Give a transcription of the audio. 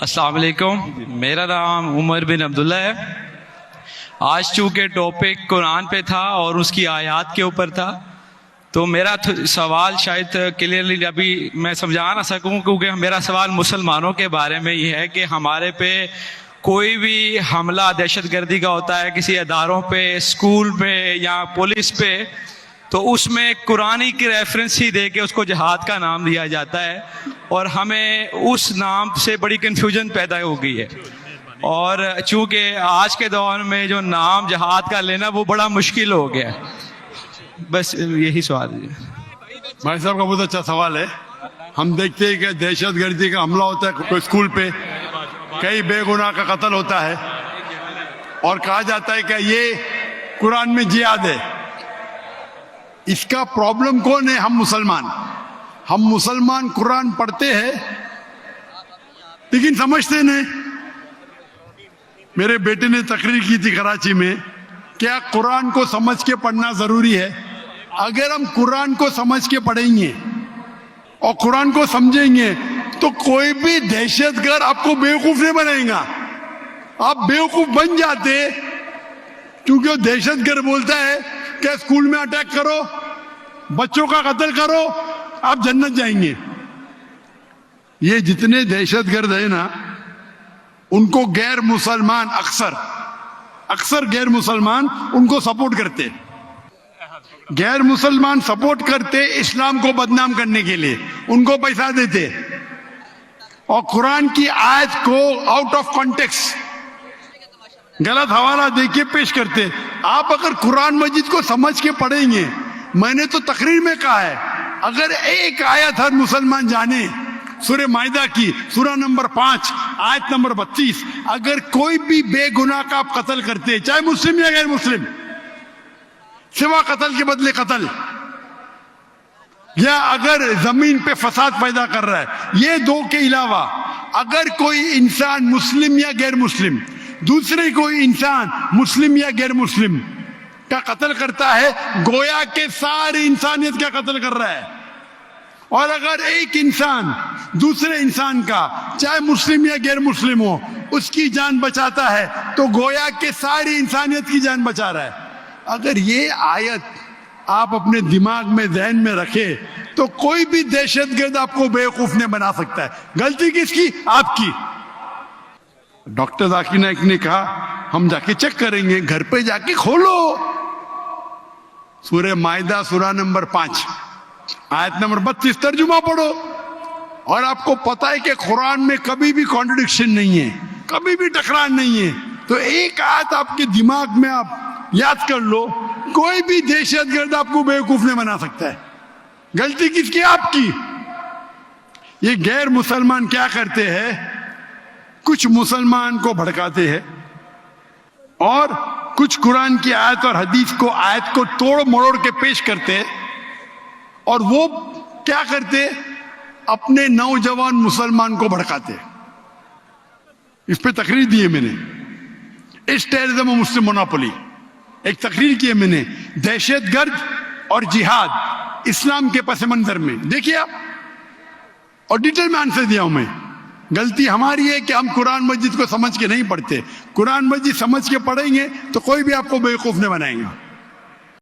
السلام علیکم، میرا نام عمر بن عبداللہ ہے۔ آج چونکہ ٹاپک قرآن پہ تھا اور اس کی آیات کے اوپر تھا، تو میرا سوال شاید کلیئرلی ابھی میں سمجھا نہ سکوں، کیونکہ میرا سوال مسلمانوں کے بارے میں یہ ہے کہ ہمارے پہ کوئی بھی حملہ دہشت گردی کا ہوتا ہے، کسی اداروں پہ، اسکول پہ یا پولیس پہ، تو اس میں قرآن کی ریفرنس ہی دے کے اس کو جہاد کا نام دیا جاتا ہے، اور ہمیں اس نام سے بڑی کنفیوژن پیدا ہو گئی ہے۔ اور چونکہ آج کے دور میں جو نام جہاد کا لینا وہ بڑا مشکل ہو گیا ہے۔ بس یہی سوال ہے۔ بھائی صاحب کا بہت اچھا سوال ہے۔ ہم دیکھتے ہیں کہ دہشت گردی کا حملہ ہوتا ہے کوئی اسکول پہ، کئی بے گناہ کا قتل ہوتا ہے، اور کہا جاتا ہے کہ یہ قرآن میں جہاد ہے۔ اس کا پرابلم کون ہے؟ ہم مسلمان قرآن پڑھتے ہیں لیکن سمجھتے نہیں۔ میرے بیٹے نے تقریر کی تھی کراچی میں، کیا قرآن کو سمجھ کے پڑھنا ضروری ہے؟ اگر ہم قرآن کو سمجھ کے پڑھیں گے اور قرآن کو سمجھیں گے تو کوئی بھی دہشت گرد آپ کو بیوقوف نہیں بنائے گا۔ آپ بیوقوف بن جاتے کیونکہ وہ دہشت گرد بولتا ہے کہ اسکول میں اٹیک کرو، بچوں کا قتل کرو، آپ جنت جائیں گے۔ یہ جتنے دہشت گرد ہیں نا، ان کو غیر مسلمان اکثر غیر مسلمان ان کو سپورٹ کرتے، غیر مسلمان سپورٹ کرتے اسلام کو بدنام کرنے کے لیے، ان کو پیسہ دیتے اور قرآن کی آیت کو آؤٹ آف کانٹیکسٹ غلط حوالہ دے کے پیش کرتے۔ آپ اگر قرآن مجید کو سمجھ کے پڑھیں گے، میں نے تو تقریر میں کہا ہے، اگر ایک آیت ہر مسلمان جانے، سورہ مائدہ کی سورہ نمبر 5 آیت نمبر 32، اگر کوئی بھی بے گناہ کا آپ قتل کرتے، چاہے مسلم یا غیر مسلم، سوا قتل کے بدلے قتل، یا اگر زمین پہ فساد پیدا کر رہا ہے، یہ دو کے علاوہ اگر کوئی انسان مسلم یا غیر مسلم دوسرے کوئی انسان مسلم یا غیر مسلم کا قتل کرتا ہے، گویا کہ ساری انسانیت کا قتل کر رہا ہے۔ اور اگر ایک انسان دوسرے انسان کا، چاہے مسلم یا غیر مسلم ہو، اس کی جان بچاتا ہے تو گویا کہ ساری انسانیت کی جان بچا رہا ہے۔ اگر یہ آیت آپ اپنے دماغ میں، ذہن میں رکھے تو کوئی بھی دہشت گرد آپ کو بیوقوف نہیں بنا سکتا ہے۔ غلطی کس کی؟ آپ کی۔ ڈاکٹر ذاکر نائک نے کہا ہم جا کے چیک کریں گے، گھر پہ جا کے کھولو سورہ مائدہ سورہ نمبر 5 آیت نمبر 32 ترجمہ پڑھو، اور آپ کو پتا ہے کہ قرآن میں کبھی بھی کانٹرڈکشن نہیں ہے، کبھی بھی ٹکرار نہیں ہے۔ تو ایک آیت آپ کے دماغ میں آپ یاد کر لو، کوئی بھی دہشت گرد آپ کو بیوقوف نہیں بنا سکتا ہے۔ غلطی کس کی؟ آپ کی۔ یہ غیر مسلمان کیا کرتے ہیں؟ کچھ مسلمان کو بھڑکاتے ہیں اور کچھ قرآن کی آیت اور حدیث کو، آیت کو توڑ مروڑ کے پیش کرتے، اور وہ کیا کرتے؟ اپنے نوجوان مسلمان کو بھڑکاتے۔ اس پہ تقریر دی ہے میں نے، اس ٹیررزم و مسلم مونوپولی، ایک تقریر کی ہے میں نے، دہشت گرد اور جہاد اسلام کے پس منظر میں، دیکھیے آپ، اور ڈیٹیل میں آنسر دیا ہوں میں۔ غلطی ہماری ہے کہ ہم قرآن مجید کو سمجھ کے نہیں پڑھتے۔ قرآن مجید سمجھ کے پڑھیں گے تو کوئی بھی آپ کو بیوقوف نہیں بنائے گا۔